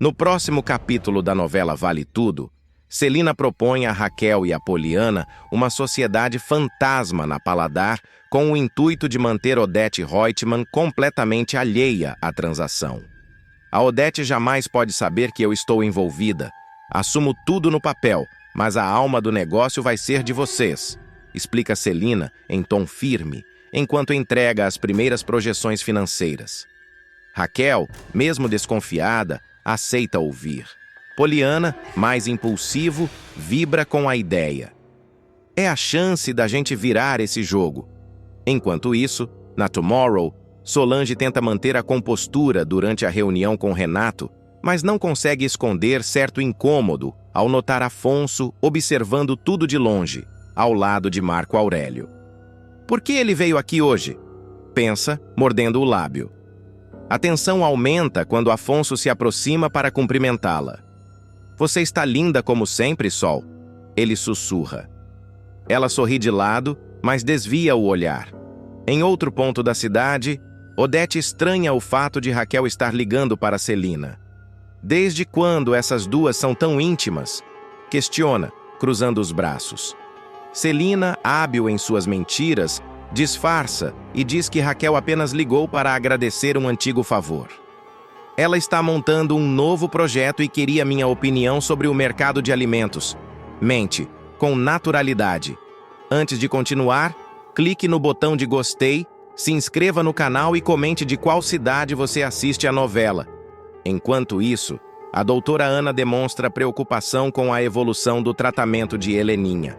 No próximo capítulo da novela Vale Tudo, Celina propõe a Raquel e a Poliana uma sociedade fantasma na Paladar com o intuito de manter Odete Roitman completamente alheia à transação. A Odete jamais pode saber que eu estou envolvida. Assumo tudo no papel, mas a alma do negócio vai ser de vocês, explica Celina em tom firme, enquanto entrega as primeiras projeções financeiras. Raquel, mesmo desconfiada, aceita ouvir. Poliana, mais impulsivo, vibra com a ideia. É a chance da gente virar esse jogo. Enquanto isso, na Tomorrow, Solange tenta manter a compostura durante a reunião com Renato, mas não consegue esconder certo incômodo ao notar Afonso observando tudo de longe, ao lado de Marco Aurélio. Por que ele veio aqui hoje? Pensa, mordendo o lábio. A tensão aumenta quando Afonso se aproxima para cumprimentá-la. Você está linda como sempre, Sol. Ele sussurra. Ela sorri de lado, mas desvia o olhar. Em outro ponto da cidade, Odete estranha o fato de Raquel estar ligando para Celina. Desde quando essas duas são tão íntimas? Questiona, cruzando os braços. Celina, hábil em suas mentiras, disfarça e diz que Raquel apenas ligou para agradecer um antigo favor. Ela está montando um novo projeto e queria minha opinião sobre o mercado de alimentos. Mente, com naturalidade. Antes de continuar, clique no botão de gostei, se inscreva no canal e comente de qual cidade você assiste a novela. Enquanto isso, a doutora Ana demonstra preocupação com a evolução do tratamento de Heleninha.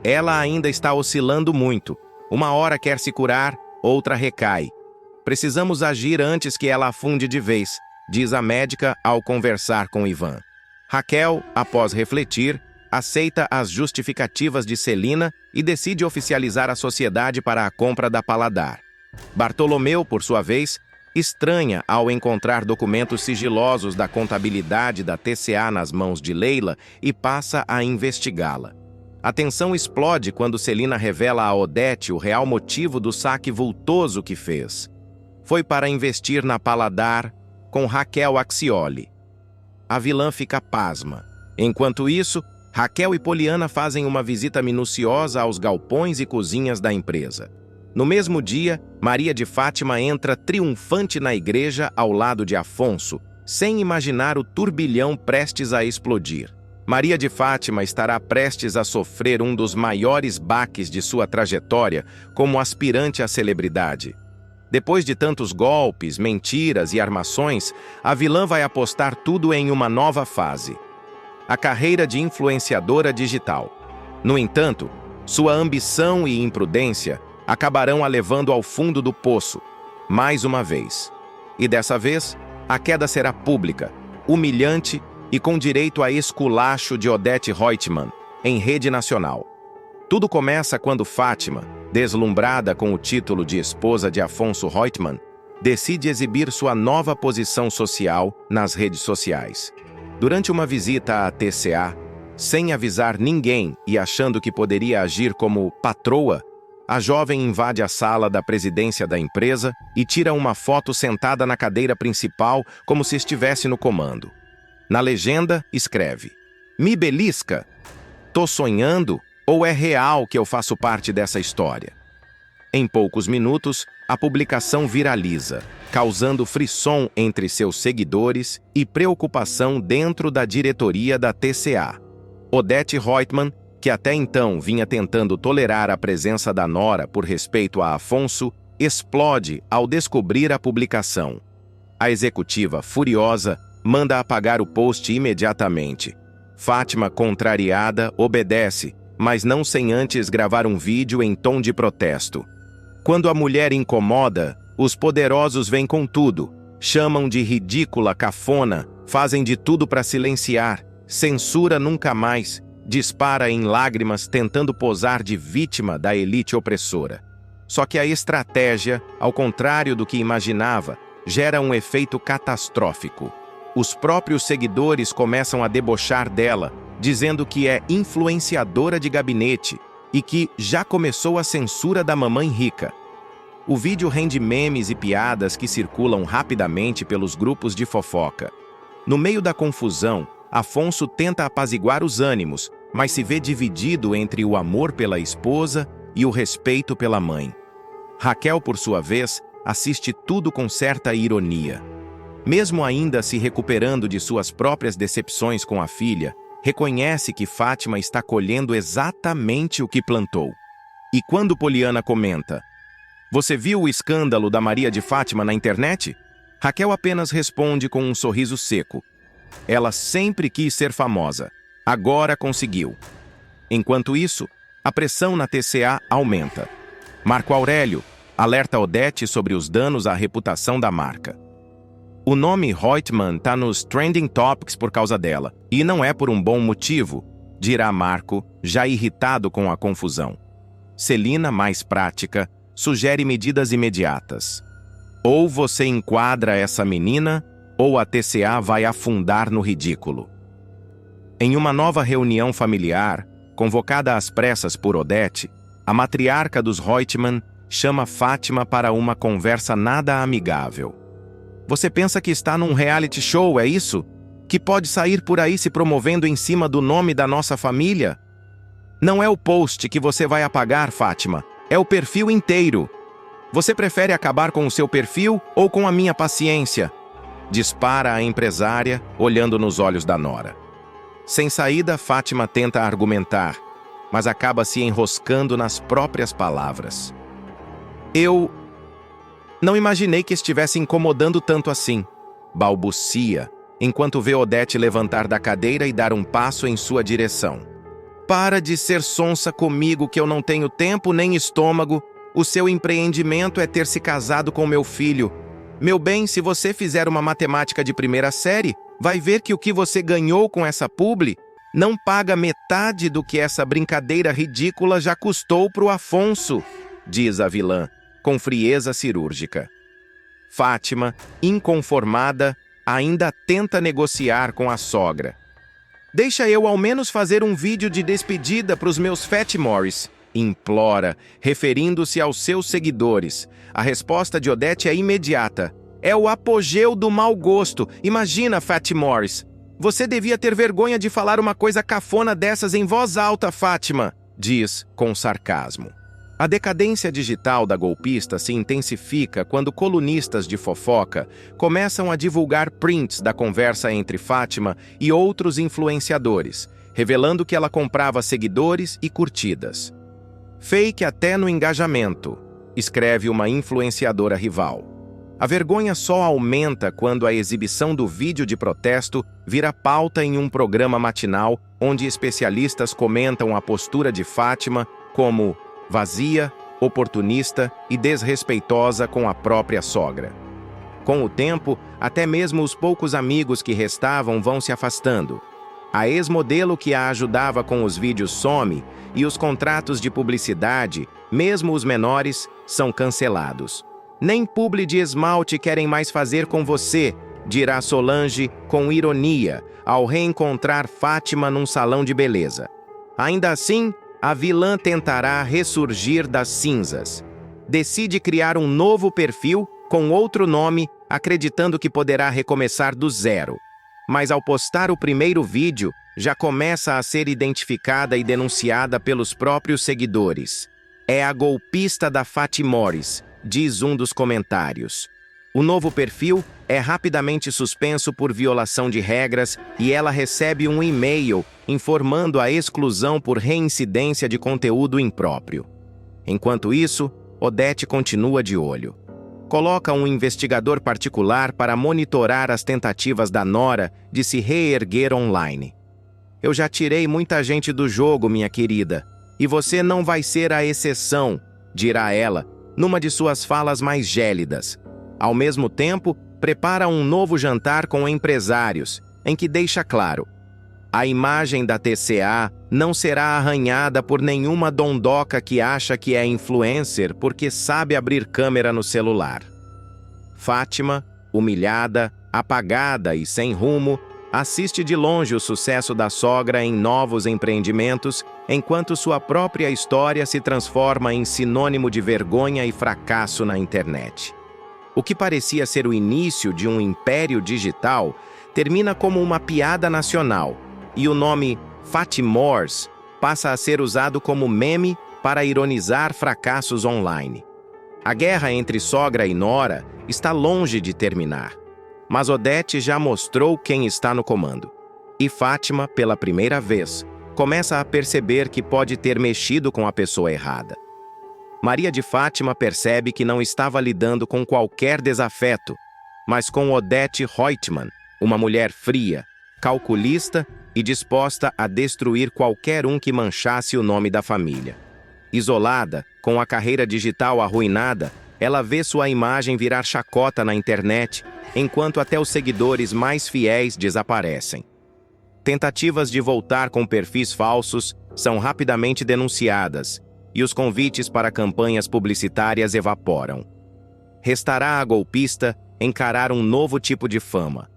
Ela ainda está oscilando muito. Uma hora quer se curar, outra recai. Precisamos agir antes que ela afunde de vez, diz a médica ao conversar com Ivan. Raquel, após refletir, aceita as justificativas de Celina e decide oficializar a sociedade para a compra da Paladar. Bartolomeu, por sua vez, estranha ao encontrar documentos sigilosos da contabilidade da TCA nas mãos de Leila e passa a investigá-la. A tensão explode quando Celina revela a Odete o real motivo do saque vultoso que fez. Foi para investir na Paladar com Raquel Axioli. A vilã fica pasma. Enquanto isso, Raquel e Poliana fazem uma visita minuciosa aos galpões e cozinhas da empresa. No mesmo dia, Maria de Fátima entra triunfante na igreja ao lado de Afonso, sem imaginar o turbilhão prestes a explodir. Maria de Fátima estará prestes a sofrer um dos maiores baques de sua trajetória como aspirante à celebridade. Depois de tantos golpes, mentiras e armações, a vilã vai apostar tudo em uma nova fase: a carreira de influenciadora digital. No entanto, sua ambição e imprudência acabarão a levando ao fundo do poço, mais uma vez. E dessa vez, a queda será pública, humilhante e com direito a esculacho de Odete Roitman, em rede nacional. Tudo começa quando Fátima, deslumbrada com o título de esposa de Afonso Roitman, decide exibir sua nova posição social nas redes sociais. Durante uma visita à TCA, sem avisar ninguém e achando que poderia agir como patroa, a jovem invade a sala da presidência da empresa e tira uma foto sentada na cadeira principal como se estivesse no comando. Na legenda, escreve: "Me belisca? Tô sonhando ou é real que eu faço parte dessa história?" Em poucos minutos, a publicação viraliza, causando frisson entre seus seguidores e preocupação dentro da diretoria da TCA. Odete Roitman, que até então vinha tentando tolerar a presença da nora por respeito a Afonso, explode ao descobrir a publicação. A executiva, furiosa, manda apagar o post imediatamente. Fátima, contrariada, obedece, mas não sem antes gravar um vídeo em tom de protesto. Quando a mulher incomoda, os poderosos vêm com tudo, chamam de ridícula, cafona, fazem de tudo para silenciar, censura nunca mais, dispara em lágrimas tentando posar de vítima da elite opressora. Só que a estratégia, ao contrário do que imaginava, gera um efeito catastrófico. Os próprios seguidores começam a debochar dela, dizendo que é influenciadora de gabinete e que já começou a censura da mamãe rica. O vídeo rende memes e piadas que circulam rapidamente pelos grupos de fofoca. No meio da confusão, Afonso tenta apaziguar os ânimos, mas se vê dividido entre o amor pela esposa e o respeito pela mãe. Raquel, por sua vez, assiste tudo com certa ironia. Mesmo ainda se recuperando de suas próprias decepções com a filha, reconhece que Fátima está colhendo exatamente o que plantou. E quando Poliana comenta: "Você viu o escândalo da Maria de Fátima na internet?", Raquel apenas responde com um sorriso seco. Ela sempre quis ser famosa. Agora conseguiu. Enquanto isso, a pressão na TCA aumenta. Marco Aurélio alerta Odete sobre os danos à reputação da marca. O nome Reutemann está nos trending topics por causa dela, e não é por um bom motivo, dirá Marco, já irritado com a confusão. Celina, mais prática, sugere medidas imediatas. Ou você enquadra essa menina, ou a TCA vai afundar no ridículo. Em uma nova reunião familiar, convocada às pressas por Odete, a matriarca dos Reutemann chama Fátima para uma conversa nada amigável. Você pensa que está num reality show, é isso? Que pode sair por aí se promovendo em cima do nome da nossa família? Não é o post que você vai apagar, Fátima, é o perfil inteiro. Você prefere acabar com o seu perfil ou com a minha paciência? Dispara a empresária, olhando nos olhos da nora. Sem saída, Fátima tenta argumentar, mas acaba se enroscando nas próprias palavras. Eu não imaginei que estivesse incomodando tanto assim, balbucia, enquanto vê Odete levantar da cadeira e dar um passo em sua direção. Para de ser sonsa comigo que eu não tenho tempo nem estômago. O seu empreendimento é ter se casado com meu filho. Meu bem, se você fizer uma matemática de primeira série, vai ver que o que você ganhou com essa publi não paga metade do que essa brincadeira ridícula já custou pro Afonso, diz a vilã, com frieza cirúrgica. Fátima, inconformada, ainda tenta negociar com a sogra. Deixa eu ao menos fazer um vídeo de despedida pros meus Fatmores, implora, referindo-se aos seus seguidores. A resposta de Odete é imediata. É o apogeu do mau gosto. Imagina, Fatmores. Você devia ter vergonha de falar uma coisa cafona dessas em voz alta, Fátima, diz com sarcasmo. A decadência digital da golpista se intensifica quando colunistas de fofoca começam a divulgar prints da conversa entre Fátima e outros influenciadores, revelando que ela comprava seguidores e curtidas. Fake até no engajamento, escreve uma influenciadora rival. A vergonha só aumenta quando a exibição do vídeo de protesto vira pauta em um programa matinal onde especialistas comentam a postura de Fátima como vazia, oportunista e desrespeitosa com a própria sogra. Com o tempo, até mesmo os poucos amigos que restavam vão se afastando. A ex-modelo que a ajudava com os vídeos some e os contratos de publicidade, mesmo os menores, são cancelados. Nem publi de esmalte querem mais fazer com você, dirá Solange com ironia, ao reencontrar Fátima num salão de beleza. Ainda assim, a vilã tentará ressurgir das cinzas. Decide criar um novo perfil com outro nome, acreditando que poderá recomeçar do zero. Mas ao postar o primeiro vídeo, já começa a ser identificada e denunciada pelos próprios seguidores. É a golpista da Fatmores, diz um dos comentários. O novo perfil é rapidamente suspenso por violação de regras e ela recebe um e-mail informando a exclusão por reincidência de conteúdo impróprio. Enquanto isso, Odete continua de olho. Coloca um investigador particular para monitorar as tentativas da nora de se reerguer online. Eu já tirei muita gente do jogo, minha querida, e você não vai ser a exceção, dirá ela, numa de suas falas mais gélidas. Ao mesmo tempo, prepara um novo jantar com empresários, em que deixa claro: a imagem da TCA não será arranhada por nenhuma dondoca que acha que é influencer porque sabe abrir câmera no celular. Fátima, humilhada, apagada e sem rumo, assiste de longe o sucesso da sogra em novos empreendimentos, enquanto sua própria história se transforma em sinônimo de vergonha e fracasso na internet. O que parecia ser o início de um império digital termina como uma piada nacional, e o nome Fatimores passa a ser usado como meme para ironizar fracassos online. A guerra entre sogra e nora está longe de terminar, mas Odete já mostrou quem está no comando. E Fátima, pela primeira vez, começa a perceber que pode ter mexido com a pessoa errada. Maria de Fátima percebe que não estava lidando com qualquer desafeto, mas com Odete Reutemann, uma mulher fria, calculista e disposta a destruir qualquer um que manchasse o nome da família. Isolada, com a carreira digital arruinada, ela vê sua imagem virar chacota na internet, enquanto até os seguidores mais fiéis desaparecem. Tentativas de voltar com perfis falsos são rapidamente denunciadas, e os convites para campanhas publicitárias evaporam. Restará à golpista encarar um novo tipo de fama,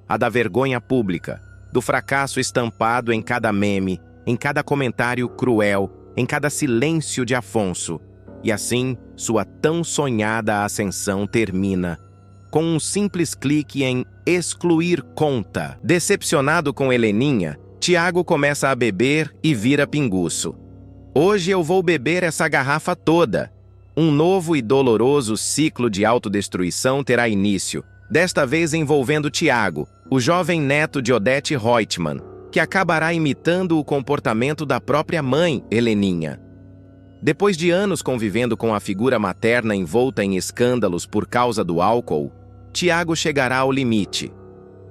a da vergonha pública, do fracasso estampado em cada meme, em cada comentário cruel, em cada silêncio de Afonso, e assim sua tão sonhada ascensão termina, com um simples clique em excluir conta. Decepcionado com Heleninha, Tiago começa a beber e vira pinguço. Hoje eu vou beber essa garrafa toda. Um novo e doloroso ciclo de autodestruição terá início, desta vez envolvendo Tiago, o jovem neto de Odete Reutemann, que acabará imitando o comportamento da própria mãe, Heleninha. Depois de anos convivendo com a figura materna envolta em escândalos por causa do álcool, Tiago chegará ao limite.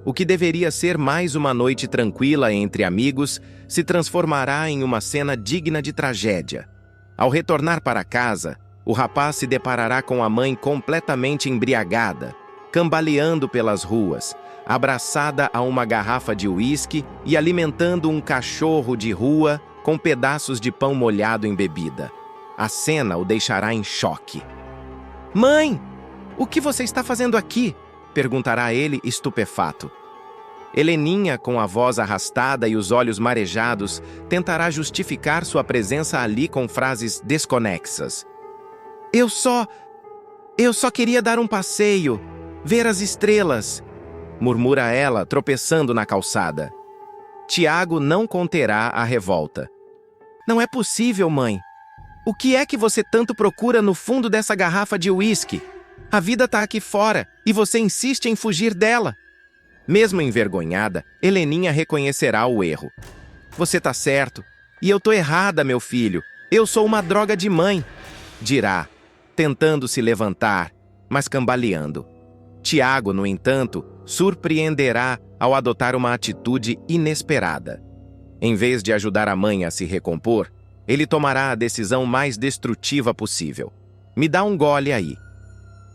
O que deveria ser mais uma noite tranquila entre amigos se transformará em uma cena digna de tragédia. Ao retornar para casa, o rapaz se deparará com a mãe completamente embriagada, cambaleando pelas ruas, abraçada a uma garrafa de uísque e alimentando um cachorro de rua com pedaços de pão molhado em bebida. A cena o deixará em choque. "Mãe, o que você está fazendo aqui?" perguntará ele, estupefato. Heleninha, com a voz arrastada e os olhos marejados, tentará justificar sua presença ali com frases desconexas. Eu só queria dar um passeio, ver as estrelas", murmura ela, tropeçando na calçada. Tiago não conterá a revolta. "Não é possível, mãe. O que é que você tanto procura no fundo dessa garrafa de uísque? A vida tá aqui fora e você insiste em fugir dela." Mesmo envergonhada, Heleninha reconhecerá o erro. "Você tá certo. E eu tô errada, meu filho. Eu sou uma droga de mãe", dirá, tentando se levantar, mas cambaleando. Tiago, no entanto, surpreenderá ao adotar uma atitude inesperada. Em vez de ajudar a mãe a se recompor, ele tomará a decisão mais destrutiva possível. "Me dá um gole aí."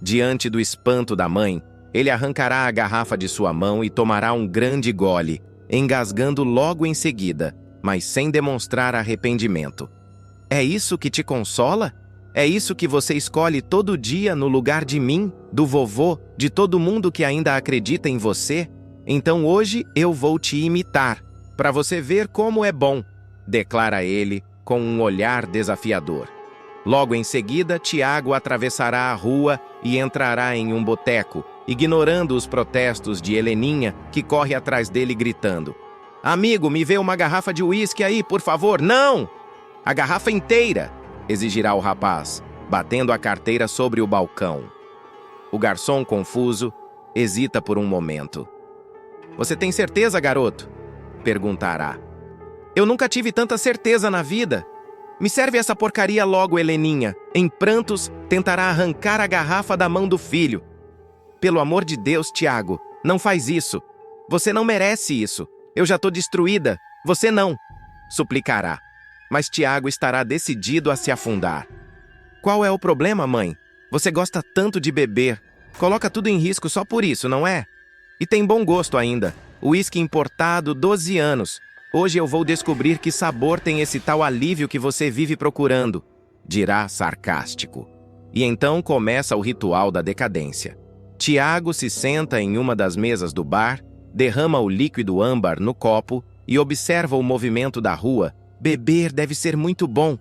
Diante do espanto da mãe, ele arrancará a garrafa de sua mão e tomará um grande gole, engasgando logo em seguida, mas sem demonstrar arrependimento. "É isso que te consola? É isso que você escolhe todo dia no lugar de mim, do vovô, de todo mundo que ainda acredita em você? Então hoje eu vou te imitar, para você ver como é bom", declara ele com um olhar desafiador. Logo em seguida, Tiago atravessará a rua e entrará em um boteco, ignorando os protestos de Heleninha, que corre atrás dele gritando: "Amigo, me vê uma garrafa de uísque aí, por favor." "Não! A garrafa inteira!" exigirá o rapaz, batendo a carteira sobre o balcão. O garçom, confuso, hesita por um momento. "Você tem certeza, garoto?" perguntará. "Eu nunca tive tanta certeza na vida. Me serve essa porcaria logo." Heleninha, em prantos, tentará arrancar a garrafa da mão do filho. "Pelo amor de Deus, Tiago, não faz isso. Você não merece isso. Eu já tô destruída. Você não", suplicará. Mas Tiago estará decidido a se afundar. "Qual é o problema, mãe? Você gosta tanto de beber. Coloca tudo em risco só por isso, não é? E tem bom gosto ainda. Uísque importado, 12 anos. Hoje eu vou descobrir que sabor tem esse tal alívio que você vive procurando", dirá sarcástico. E então começa o ritual da decadência. Tiago se senta em uma das mesas do bar, derrama o líquido âmbar no copo e observa o movimento da rua. "Beber deve ser muito bom.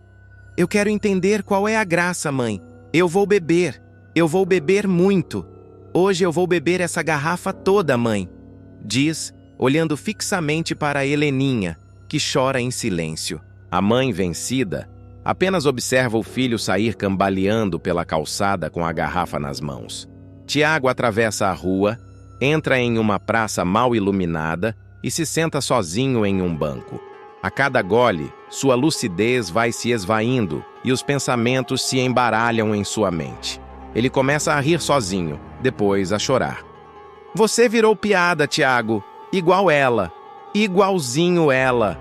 Eu quero entender qual é a graça, mãe. Eu vou beber. Eu vou beber muito. Hoje eu vou beber essa garrafa toda, mãe." diz, olhando fixamente para Heleninha, que chora em silêncio. A mãe, vencida, apenas observa o filho sair cambaleando pela calçada com a garrafa nas mãos. Tiago atravessa a rua, entra em uma praça mal iluminada e se senta sozinho em um banco. A cada gole, sua lucidez vai se esvaindo e os pensamentos se embaralham em sua mente. Ele começa a rir sozinho, depois a chorar. Você virou piada, Tiago. Igual ela. Igualzinho ela,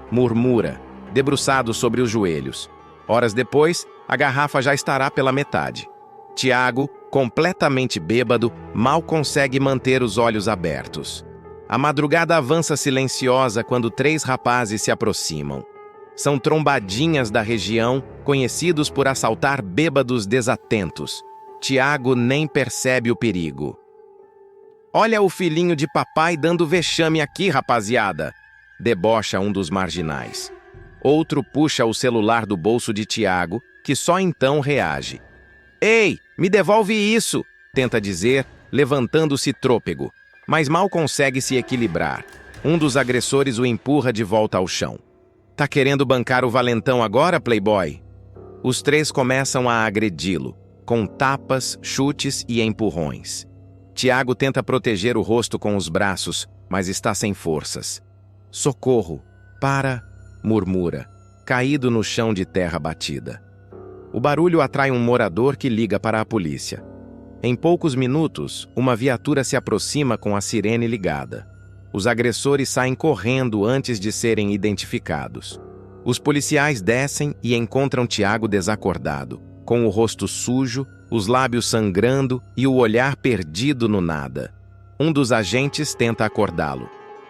murmura, debruçado sobre os joelhos. Horas depois, a garrafa já estará pela metade. Tiago, completamente bêbado, mal consegue manter os olhos abertos. A madrugada avança silenciosa quando 3 rapazes se aproximam. São trombadinhas da região, conhecidos por assaltar bêbados desatentos. Tiago nem percebe o perigo. Olha o filhinho de papai dando vexame aqui, rapaziada, debocha um dos marginais. Outro puxa o celular do bolso de Tiago, que só então reage. Ei, me devolve isso, tenta dizer, levantando-se trôpego, mas mal consegue se equilibrar. Um dos agressores o empurra de volta ao chão. Tá querendo bancar o valentão agora, playboy? Os 3 começam a agredi-lo, com tapas, chutes e empurrões. Tiago tenta proteger o rosto com os braços, mas está sem forças. Socorro! Para! Murmura, caído no chão de terra batida. O barulho atrai um morador que liga para a polícia. Em poucos minutos, uma viatura se aproxima com a sirene ligada. Os agressores saem correndo antes de serem identificados. Os policiais descem e encontram Tiago desacordado, com o rosto sujo, os lábios sangrando e o olhar perdido no nada. Um dos agentes tenta acordá-lo.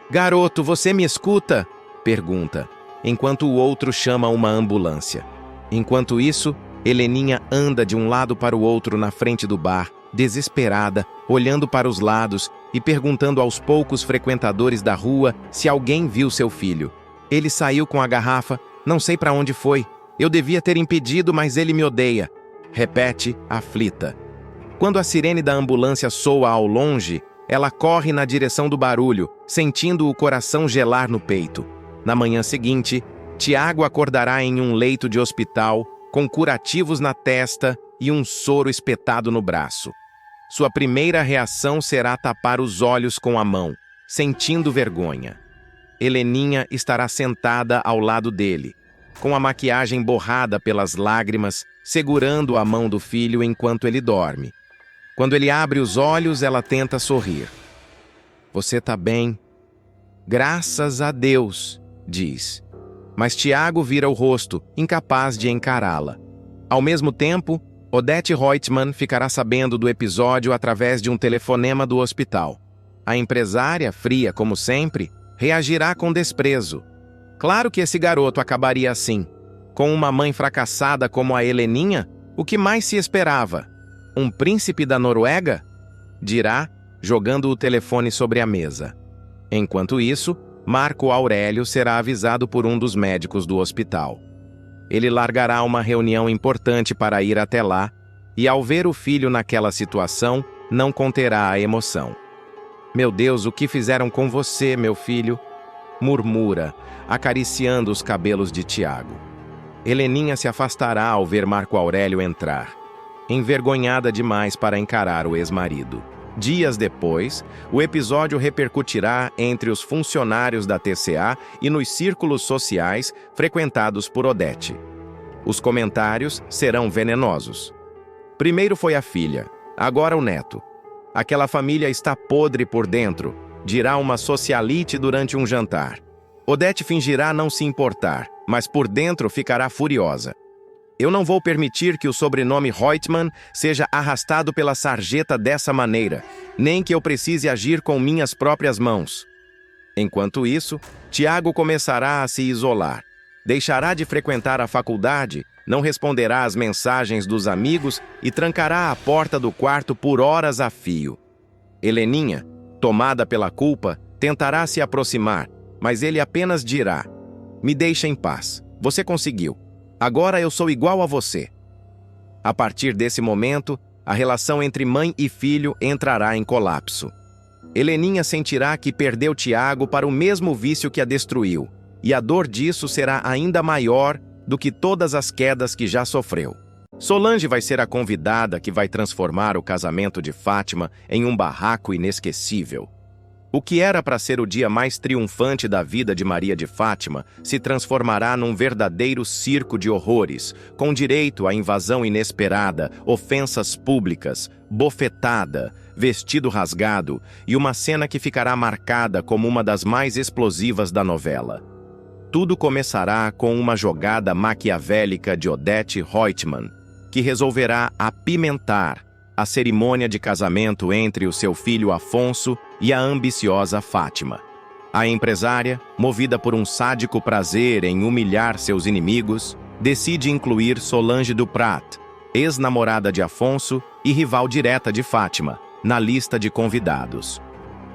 Garoto, você me escuta? Pergunta, enquanto o outro chama uma ambulância. Enquanto isso, Heleninha anda de um lado para o outro na frente do bar, desesperada, olhando para os lados e perguntando aos poucos frequentadores da rua se alguém viu seu filho. Ele saiu com a garrafa, não sei para onde foi. Eu devia ter impedido, mas ele me odeia. Repete, aflita. Quando a sirene da ambulância soa ao longe, ela corre na direção do barulho, sentindo o coração gelar no peito. Na manhã seguinte, Tiago acordará em um leito de hospital, com curativos na testa e um soro espetado no braço. Sua primeira reação será tapar os olhos com a mão, sentindo vergonha. Heleninha estará sentada ao lado dele, com a maquiagem borrada pelas lágrimas, segurando a mão do filho enquanto ele dorme. Quando ele abre os olhos, ela tenta sorrir. Você tá bem? Graças a Deus, diz. Mas Tiago vira o rosto, incapaz de encará-la. Ao mesmo tempo, Odete Reutemann ficará sabendo do episódio através de um telefonema do hospital. A empresária, fria como sempre, reagirá com desprezo. Claro que esse garoto acabaria assim. Com uma mãe fracassada como a Heleninha, o que mais se esperava? Um príncipe da Noruega? Dirá, jogando o telefone sobre a mesa. Enquanto isso, Marco Aurélio será avisado por um dos médicos do hospital. Ele largará uma reunião importante para ir até lá, e ao ver o filho naquela situação, não conterá a emoção. Meu Deus, o que fizeram com você, meu filho? Murmura, acariciando os cabelos de Tiago. Heleninha se afastará ao ver Marco Aurélio entrar, envergonhada demais para encarar o ex-marido. Dias depois, o episódio repercutirá entre os funcionários da TCA e nos círculos sociais frequentados por Odete. Os comentários serão venenosos. Primeiro foi a filha, agora o neto. Aquela família está podre por dentro, dirá uma socialite durante um jantar. Odete fingirá não se importar, mas por dentro ficará furiosa. Eu não vou permitir que o sobrenome Reutemann seja arrastado pela sarjeta dessa maneira, nem que eu precise agir com minhas próprias mãos. Enquanto isso, Tiago começará a se isolar. Deixará de frequentar a faculdade, não responderá às mensagens dos amigos e trancará a porta do quarto por horas a fio. Heleninha, tomada pela culpa, tentará se aproximar, mas ele apenas dirá: me deixa em paz, você conseguiu. Agora eu sou igual a você. A partir desse momento, a relação entre mãe e filho entrará em colapso. Heleninha sentirá que perdeu Tiago para o mesmo vício que a destruiu, e a dor disso será ainda maior do que todas as quedas que já sofreu. Solange vai ser a convidada que vai transformar o casamento de Fátima em um barraco inesquecível. O que era para ser o dia mais triunfante da vida de Maria de Fátima se transformará num verdadeiro circo de horrores, com direito à invasão inesperada, ofensas públicas, bofetada, vestido rasgado e uma cena que ficará marcada como uma das mais explosivas da novela. Tudo começará com uma jogada maquiavélica de Odete Reutemann, que resolverá apimentar a cerimônia de casamento entre o seu filho Afonso e a ambiciosa Fátima. A empresária, movida por um sádico prazer em humilhar seus inimigos, decide incluir Solange Duprat, ex-namorada de Afonso e rival direta de Fátima, na lista de convidados.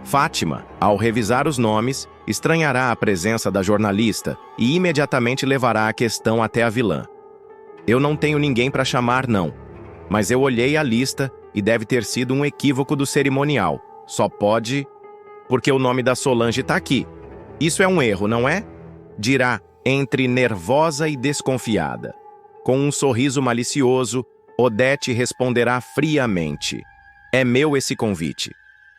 Fátima, ao revisar os nomes, estranhará a presença da jornalista e imediatamente levará a questão até a vilã. Eu não tenho ninguém para chamar, não. Mas eu olhei a lista e deve ter sido um equívoco do cerimonial. Só pode... porque o nome da Solange está aqui. Isso é um erro, não é? Dirá, entre nervosa e desconfiada. Com um sorriso malicioso, Odete responderá friamente. É meu esse convite.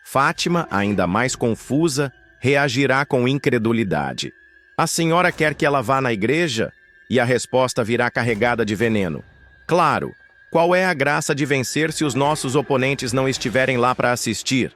Fátima, ainda mais confusa, reagirá com incredulidade. A senhora quer que ela vá na igreja? E a resposta virá carregada de veneno. Claro, qual é a graça de vencer se os nossos oponentes não estiverem lá para assistir?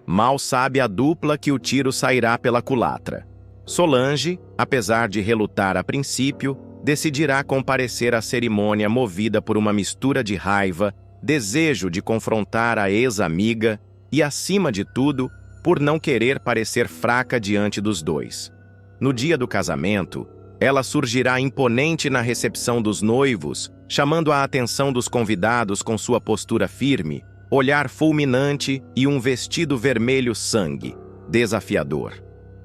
Mal sabe a dupla que o tiro sairá pela culatra. Solange, apesar de relutar a princípio, decidirá comparecer à cerimônia movida por uma mistura de raiva, desejo de confrontar a ex-amiga e, acima de tudo, por não querer parecer fraca diante dos dois. No dia do casamento, ela surgirá imponente na recepção dos noivos, chamando a atenção dos convidados com sua postura firme, olhar fulminante e um vestido vermelho sangue, desafiador.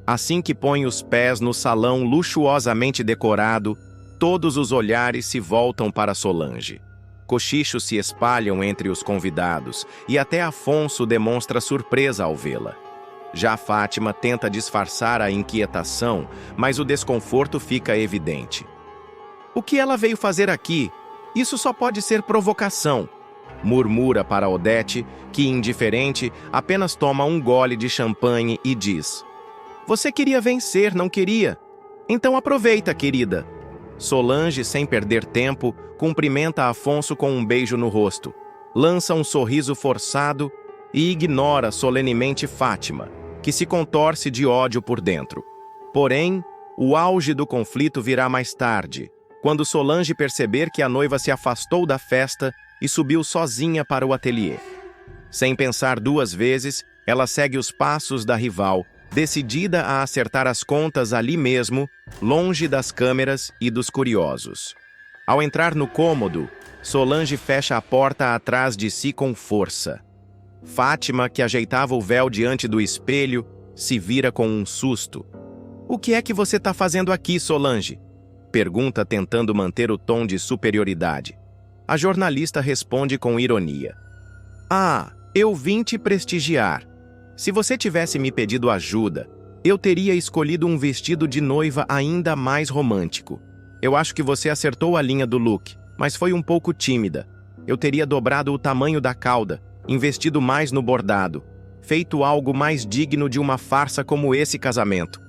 Assim que põe os pés no salão luxuosamente decorado, todos os olhares se voltam para Solange. Cochichos se espalham entre os convidados e até Afonso demonstra surpresa ao vê-la. Já Fátima tenta disfarçar a inquietação, mas o desconforto fica evidente. O que ela veio fazer aqui? Isso só pode ser provocação, murmura para Odete, que, indiferente, apenas toma um gole de champanhe e diz: Você queria vencer, não queria? Então aproveita, querida. Solange, sem perder tempo, cumprimenta Afonso com um beijo no rosto, lança um sorriso forçado e ignora solenemente Fátima, que se contorce de ódio por dentro. Porém, o auge do conflito virá mais tarde, quando Solange perceber que a noiva se afastou da festa e subiu sozinha para o ateliê. Sem pensar duas vezes, ela segue os passos da rival, decidida a acertar as contas ali mesmo, longe das câmeras e dos curiosos. Ao entrar no cômodo, Solange fecha a porta atrás de si com força. Fátima, que ajeitava o véu diante do espelho, se vira com um susto. O que é que você está fazendo aqui, Solange? Pergunta, tentando manter o tom de superioridade. A jornalista responde com ironia. Ah, eu vim te prestigiar. Se você tivesse me pedido ajuda, eu teria escolhido um vestido de noiva ainda mais romântico. Eu acho que você acertou a linha do look, mas foi um pouco tímida. Eu teria dobrado o tamanho da cauda, investido mais no bordado, feito algo mais digno de uma farsa como esse casamento.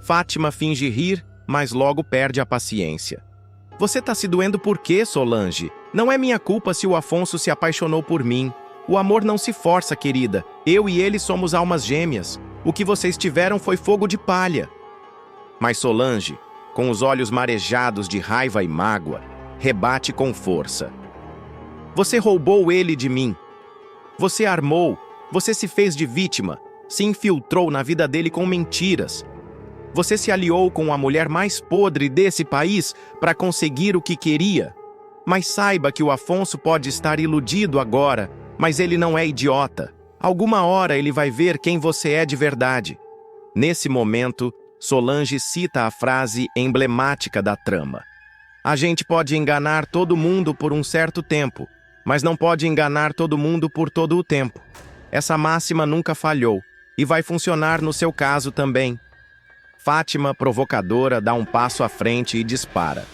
Fátima finge rir, mas logo perde a paciência. Você tá se doendo por quê, Solange? Não é minha culpa se o Afonso se apaixonou por mim. O amor não se força, querida. Eu e ele somos almas gêmeas. O que vocês tiveram foi fogo de palha. Mas Solange, com os olhos marejados de raiva e mágoa, rebate com força. Você roubou ele de mim. Você armou, você se fez de vítima, se infiltrou na vida dele com mentiras. Você se aliou com a mulher mais podre desse país para conseguir o que queria. Mas saiba que o Afonso pode estar iludido agora, mas ele não é idiota. Alguma hora ele vai ver quem você é de verdade. Nesse momento, Solange cita a frase emblemática da trama. A gente pode enganar todo mundo por um certo tempo, mas não pode enganar todo mundo por todo o tempo. Essa máxima nunca falhou, E vai funcionar no seu caso também. Fátima, provocadora, dá um passo à frente e dispara.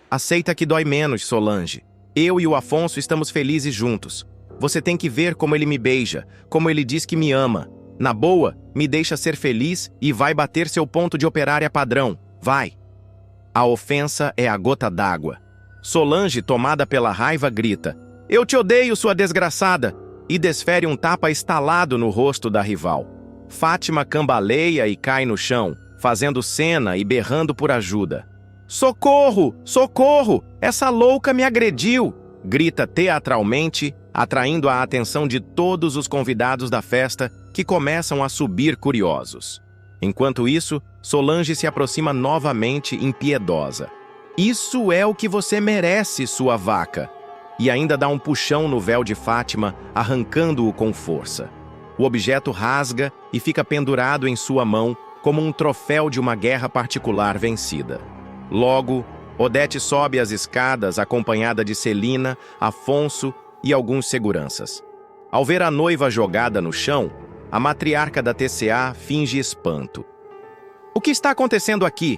Aceita que dói menos, Solange. Eu e o Afonso estamos felizes juntos. Você tem que ver como ele me beija, como ele diz que me ama. Na boa, me deixa ser feliz e vai bater seu ponto de operária padrão. Vai. A ofensa é a gota d'água. Solange, tomada pela raiva, grita: "Eu te odeio, sua desgraçada!" e desfere um tapa estalado no rosto da rival. Fátima cambaleia e cai no chão, fazendo cena e berrando por ajuda. "Socorro! Socorro! Essa louca me agrediu!" grita teatralmente, atraindo a atenção de todos os convidados da festa, que começam a subir curiosos. Enquanto isso, Solange se aproxima novamente impiedosa. "Isso é o que você merece, sua vaca!" E ainda dá um puxão no véu de Fátima, arrancando-o com força. O objeto rasga e fica pendurado em sua mão, como um troféu de uma guerra particular vencida. Logo, Odete sobe as escadas acompanhada de Celina, Afonso e alguns seguranças. Ao ver a noiva jogada no chão, a matriarca da TCA finge espanto. "O que está acontecendo aqui?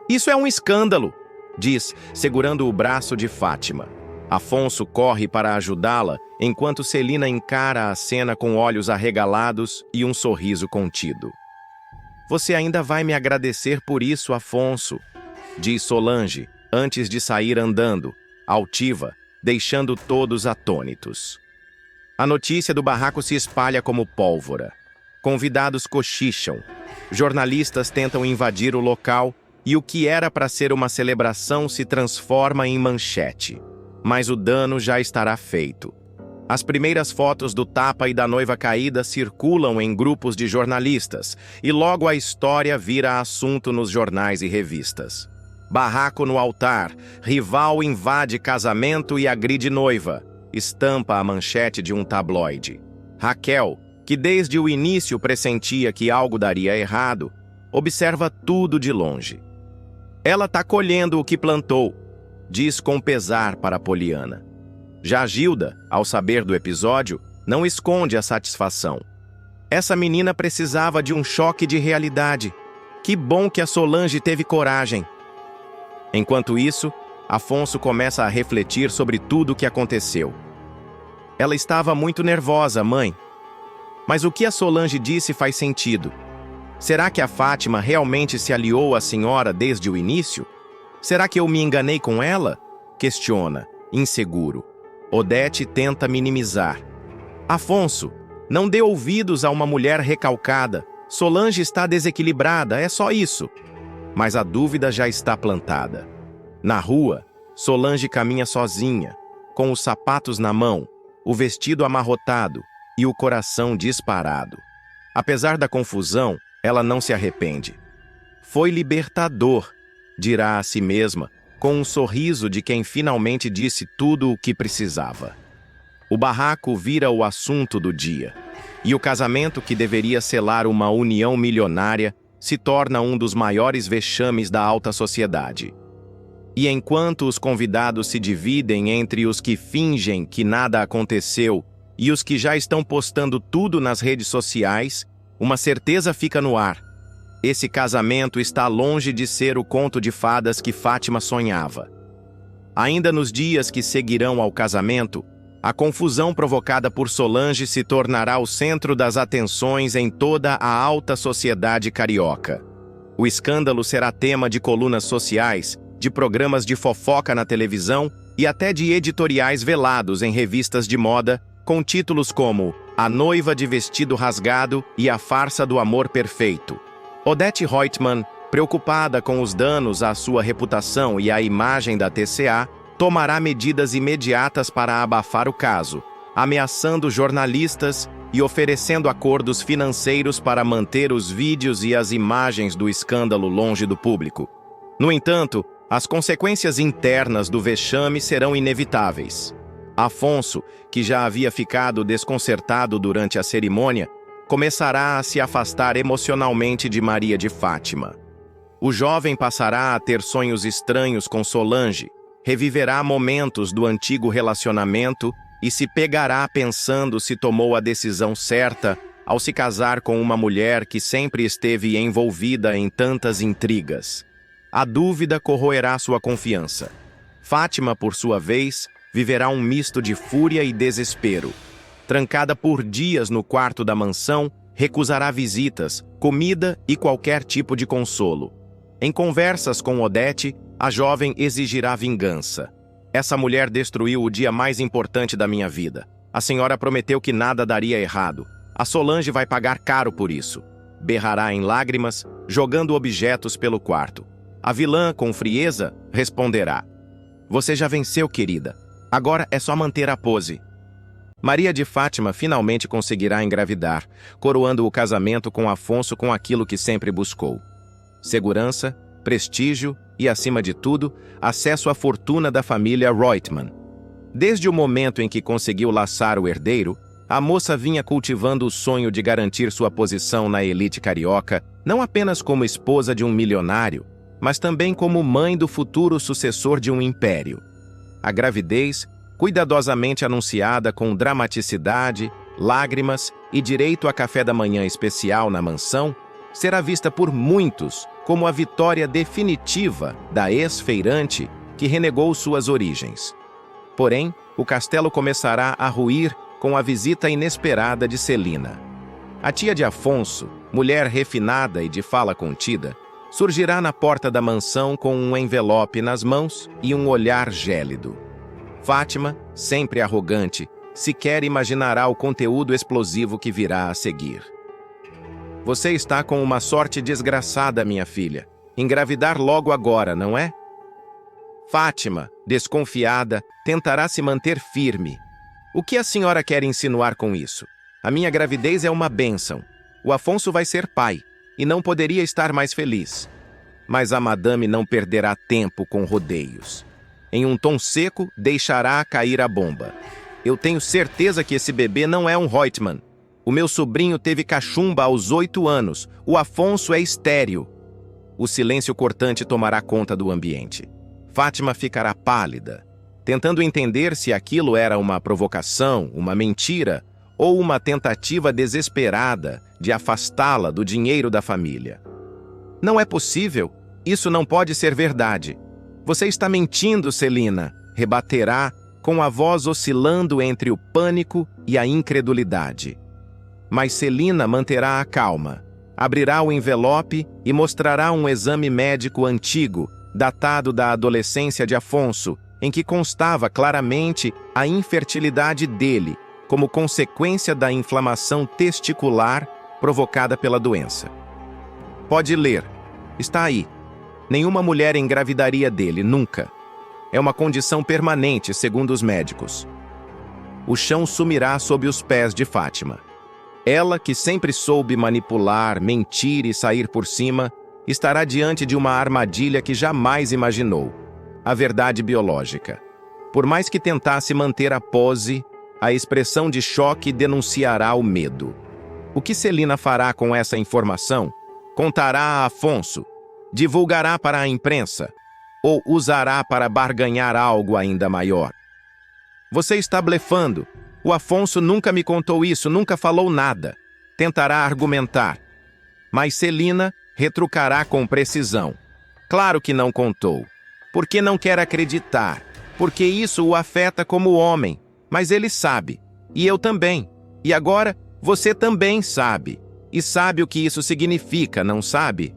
Isso é um escândalo!" diz, segurando o braço de Fátima. Afonso corre para ajudá-la, enquanto Celina encara a cena com olhos arregalados e um sorriso contido. "Você ainda vai me agradecer por isso, Afonso", diz Solange, antes de sair andando, altiva, deixando todos atônitos. A notícia do barraco se espalha como pólvora. Convidados cochicham. Jornalistas tentam invadir o local e o que era para ser uma celebração se transforma em manchete. Mas o dano já estará feito. As primeiras fotos do tapa e da noiva caída circulam em grupos de jornalistas e logo a história vira assunto nos jornais e revistas. Barraco no altar, rival invade casamento e agride noiva, estampa a manchete de um tabloide. Raquel, que desde o início pressentia que algo daria errado, observa tudo de longe. Ela está colhendo o que plantou, diz com pesar para Poliana. Já Gilda, ao saber do episódio, não esconde a satisfação. Essa menina precisava de um choque de realidade. Que bom que a Solange teve coragem. Enquanto isso, Afonso começa a refletir sobre tudo o que aconteceu. Ela estava muito nervosa, mãe. Mas o que a Solange disse faz sentido. Será que a Fátima realmente se aliou à senhora desde o início? Será que eu me enganei com ela? Questiona, inseguro. Odete tenta minimizar. Afonso, não dê ouvidos a uma mulher recalcada. Solange está desequilibrada, é só isso. Mas a dúvida já está plantada. Na rua, Solange caminha sozinha, com os sapatos na mão, o vestido amarrotado e o coração disparado. Apesar da confusão, ela não se arrepende. Foi libertador, dirá a si mesma, com um sorriso de quem finalmente disse tudo o que precisava. O barraco vira o assunto do dia, e o casamento que deveria selar uma união milionária se torna um dos maiores vexames da alta sociedade. E enquanto os convidados se dividem entre os que fingem que nada aconteceu e os que já estão postando tudo nas redes sociais, uma certeza fica no ar. Esse casamento está longe de ser o conto de fadas que Fátima sonhava. Ainda nos dias que seguirão ao casamento, a confusão provocada por Solange se tornará o centro das atenções em toda a alta sociedade carioca. O escândalo será tema de colunas sociais, de programas de fofoca na televisão e até de editoriais velados em revistas de moda, com títulos como A Noiva de Vestido Rasgado e A Farsa do Amor Perfeito. Odete Roitman, preocupada com os danos à sua reputação e à imagem da TCA, tomará medidas imediatas para abafar o caso, ameaçando jornalistas e oferecendo acordos financeiros para manter os vídeos e as imagens do escândalo longe do público. No entanto, as consequências internas do vexame serão inevitáveis. Afonso, que já havia ficado desconcertado durante a cerimônia, começará a se afastar emocionalmente de Maria de Fátima. O jovem passará a ter sonhos estranhos com Solange, reviverá momentos do antigo relacionamento e se pegará pensando se tomou a decisão certa ao se casar com uma mulher que sempre esteve envolvida em tantas intrigas. A dúvida corroerá sua confiança. Fátima, por sua vez, viverá um misto de fúria e desespero. Trancada por dias no quarto da mansão, recusará visitas, comida e qualquer tipo de consolo. Em conversas com Odete, a jovem exigirá vingança. Essa mulher destruiu o dia mais importante da minha vida. A senhora prometeu que nada daria errado. A Solange vai pagar caro por isso. Berrará em lágrimas, jogando objetos pelo quarto. A vilã, com frieza, responderá: "Você já venceu, querida. Agora é só manter a pose." Maria de Fátima finalmente conseguirá engravidar, coroando o casamento com Afonso com aquilo que sempre buscou: segurança, prestígio e, acima de tudo, acesso à fortuna da família Reutemann. Desde o momento em que conseguiu laçar o herdeiro, a moça vinha cultivando o sonho de garantir sua posição na elite carioca, não apenas como esposa de um milionário, mas também como mãe do futuro sucessor de um império. A gravidez, cuidadosamente anunciada com dramaticidade, lágrimas e direito a café da manhã especial na mansão, será vista por muitos como a vitória definitiva da ex-feirante que renegou suas origens. Porém, o castelo começará a ruir com a visita inesperada de Celina. A tia de Afonso, mulher refinada e de fala contida, surgirá na porta da mansão com um envelope nas mãos e um olhar gélido. Fátima, sempre arrogante, sequer imaginará o conteúdo explosivo que virá a seguir. "Você está com uma sorte desgraçada, minha filha. Engravidar logo agora, não é?" Fátima, desconfiada, tentará se manter firme. "O que a senhora quer insinuar com isso? A minha gravidez é uma bênção. O Afonso vai ser pai, e não poderia estar mais feliz." Mas a madame não perderá tempo com rodeios. Em um tom seco, deixará cair a bomba. "Eu tenho certeza que esse bebê não é um Reutemann. O meu sobrinho teve cachumba aos 8 anos. O Afonso é estéril." O silêncio cortante tomará conta do ambiente. Fátima ficará pálida, tentando entender se aquilo era uma provocação, uma mentira ou uma tentativa desesperada de afastá-la do dinheiro da família. "Não é possível. Isso não pode ser verdade. Você está mentindo, Celina", rebaterá, com a voz oscilando entre o pânico e a incredulidade. Mas Celina manterá a calma, abrirá o envelope e mostrará um exame médico antigo, datado da adolescência de Afonso, em que constava claramente a infertilidade dele, como consequência da inflamação testicular provocada pela doença. "Pode ler. Está aí. Nenhuma mulher engravidaria dele, nunca. É uma condição permanente, segundo os médicos." O chão sumirá sob os pés de Fátima. Ela, que sempre soube manipular, mentir e sair por cima, estará diante de uma armadilha que jamais imaginou: a verdade biológica. Por mais que tentasse manter a pose, a expressão de choque denunciará o medo. O que Celina fará com essa informação? Contará a Afonso? Divulgará para a imprensa? Ou usará para barganhar algo ainda maior? "Você está blefando. O Afonso nunca me contou isso, nunca falou nada." Tentará argumentar. Mas Celina retrucará com precisão: "Claro que não contou. Porque não quer acreditar. Porque isso o afeta como homem. Mas ele sabe. E eu também. E agora, você também sabe. E sabe o que isso significa, não sabe?"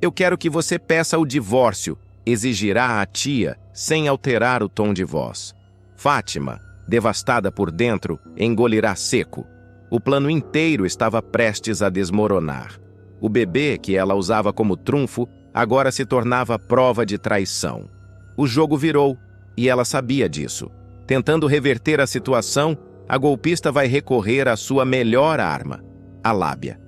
"Eu quero que você peça o divórcio", exigirá a tia, sem alterar o tom de voz. Fátima, devastada por dentro, engolirá seco. O plano inteiro estava prestes a desmoronar. O bebê, que ela usava como trunfo, agora se tornava prova de traição. O jogo virou, e ela sabia disso. Tentando reverter a situação, a golpista vai recorrer à sua melhor arma: a lábia.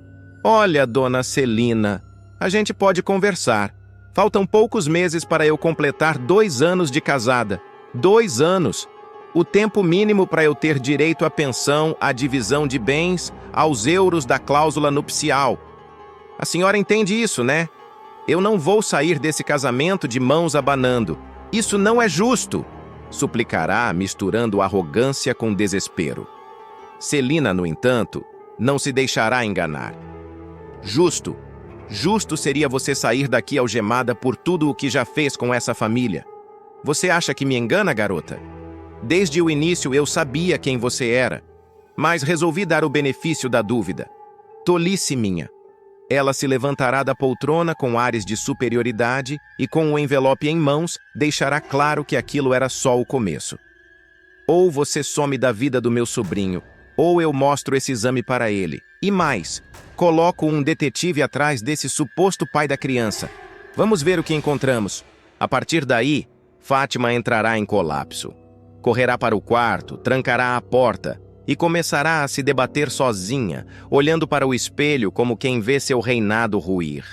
"Olha, dona Celina, a gente pode conversar. Faltam poucos meses para eu completar 2 anos de casada. 2 anos! O tempo mínimo para eu ter direito à pensão, à divisão de bens, aos euros da cláusula nupcial. A senhora entende isso, né? Eu não vou sair desse casamento de mãos abanando. Isso não é justo!" suplicará, misturando arrogância com desespero. Celina, no entanto, não se deixará enganar. Justo, justo seria você sair daqui algemada por tudo o que já fez com essa família. Você acha que me engana, garota? Desde o início eu sabia quem você era, mas resolvi dar o benefício da dúvida. Tolice minha. Ela se levantará da poltrona com ares de superioridade e, com o envelope em mãos, deixará claro que aquilo era só o começo. Ou você some da vida do meu sobrinho, ou eu mostro esse exame para ele. E mais, coloco um detetive atrás desse suposto pai da criança. Vamos ver o que encontramos. A partir daí, Fátima entrará em colapso. Correrá para o quarto, trancará a porta e começará a se debater sozinha, olhando para o espelho como quem vê seu reinado ruir.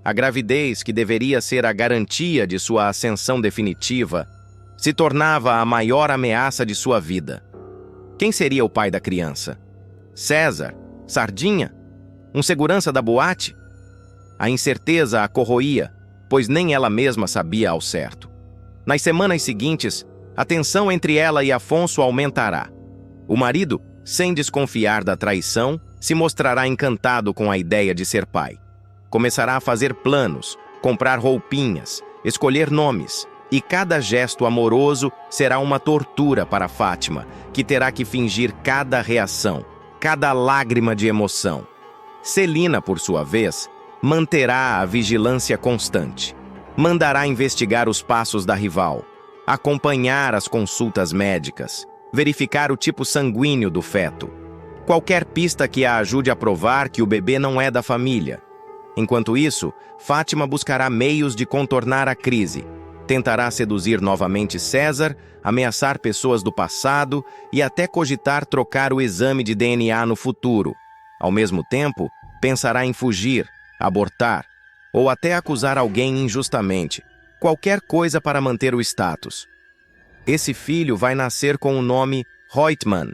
A gravidez, que deveria ser a garantia de sua ascensão definitiva, se tornava a maior ameaça de sua vida. Quem seria o pai da criança? César? Sardinha? Um segurança da boate? A incerteza a corroía, pois nem ela mesma sabia ao certo. Nas semanas seguintes, a tensão entre ela e Afonso aumentará. O marido, sem desconfiar da traição, se mostrará encantado com a ideia de ser pai. Começará a fazer planos, comprar roupinhas, escolher nomes, e cada gesto amoroso será uma tortura para Fátima, que terá que fingir cada reação, cada lágrima de emoção. Celina, por sua vez, manterá a vigilância constante. Mandará investigar os passos da rival, acompanhar as consultas médicas, verificar o tipo sanguíneo do feto. Qualquer pista que a ajude a provar que o bebê não é da família. Enquanto isso, Fátima buscará meios de contornar a crise. Tentará seduzir novamente César, ameaçar pessoas do passado e até cogitar trocar o exame de DNA no futuro. Ao mesmo tempo, pensará em fugir, abortar ou até acusar alguém injustamente. Qualquer coisa para manter o status. Esse filho vai nascer com o nome Reutemann.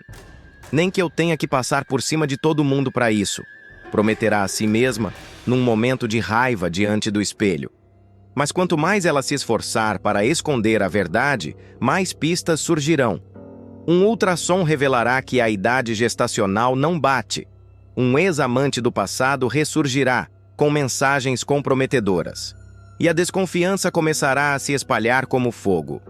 Nem que eu tenha que passar por cima de todo mundo para isso, prometerá a si mesma, num momento de raiva diante do espelho. Mas quanto mais ela se esforçar para esconder a verdade, mais pistas surgirão. Um ultrassom revelará que a idade gestacional não bate. Um ex-amante do passado ressurgirá, com mensagens comprometedoras. E a desconfiança começará a se espalhar como fogo.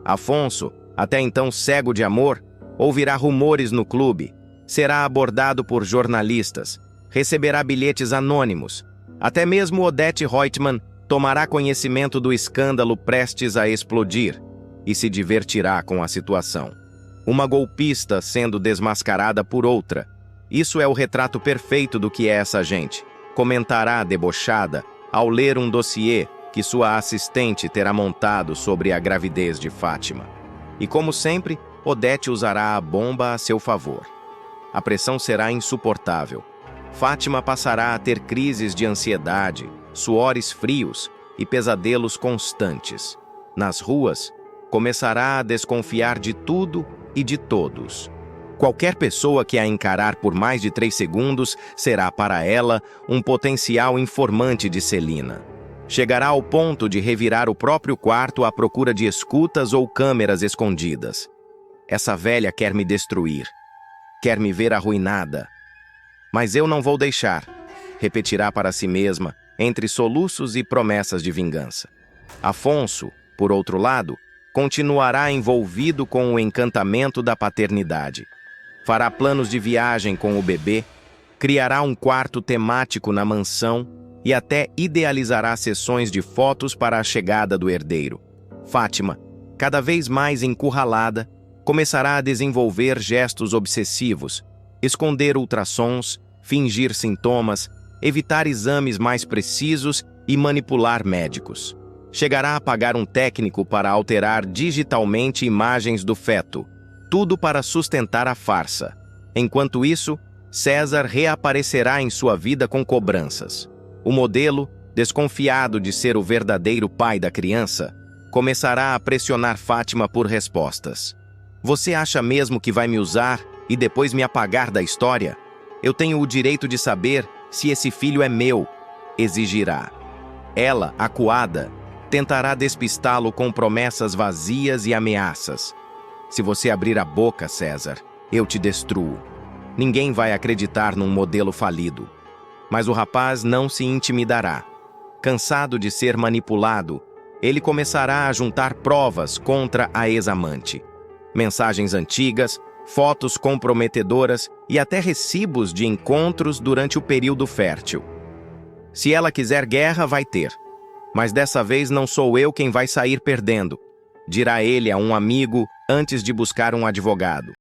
Afonso, até então cego de amor, ouvirá rumores no clube, será abordado por jornalistas, receberá bilhetes anônimos. Até mesmo Odete Reutemann tomará conhecimento do escândalo prestes a explodir e se divertirá com a situação. Uma golpista sendo desmascarada por outra. Isso é o retrato perfeito do que é essa gente. Comentará debochada ao ler um dossiê que sua assistente terá montado sobre a gravidez de Fátima. E como sempre, Odete usará a bomba a seu favor. A pressão será insuportável. Fátima passará a ter crises de ansiedade, suores frios e pesadelos constantes. Nas ruas, começará a desconfiar de tudo e de todos. Qualquer pessoa que a encarar por mais de 3 segundos será para ela um potencial informante de Celina. Chegará ao ponto de revirar o próprio quarto à procura de escutas ou câmeras escondidas. Essa velha quer me destruir. Quer me ver arruinada. Mas eu não vou deixar, repetirá para si mesma, entre soluços e promessas de vingança. Afonso, por outro lado, continuará envolvido com o encantamento da paternidade. Fará planos de viagem com o bebê, criará um quarto temático na mansão e até idealizará sessões de fotos para a chegada do herdeiro. Fátima, cada vez mais encurralada, começará a desenvolver gestos obsessivos, esconder ultrassons, fingir sintomas, evitar exames mais precisos e manipular médicos. Chegará a pagar um técnico para alterar digitalmente imagens do feto, tudo para sustentar a farsa. Enquanto isso, César reaparecerá em sua vida com cobranças. O modelo, desconfiado de ser o verdadeiro pai da criança, começará a pressionar Fátima por respostas. Você acha mesmo que vai me usar e depois me apagar da história? Eu tenho o direito de saber se esse filho é meu, exigirá. Ela, acuada, tentará despistá-lo com promessas vazias e ameaças. Se você abrir a boca, César, eu te destruo. Ninguém vai acreditar num modelo falido. Mas o rapaz não se intimidará. Cansado de ser manipulado, ele começará a juntar provas contra a ex-amante. Mensagens antigas, fotos comprometedoras e até recibos de encontros durante o período fértil. Se ela quiser guerra, vai ter. Mas dessa vez não sou eu quem vai sair perdendo, dirá ele a um amigo antes de buscar um advogado.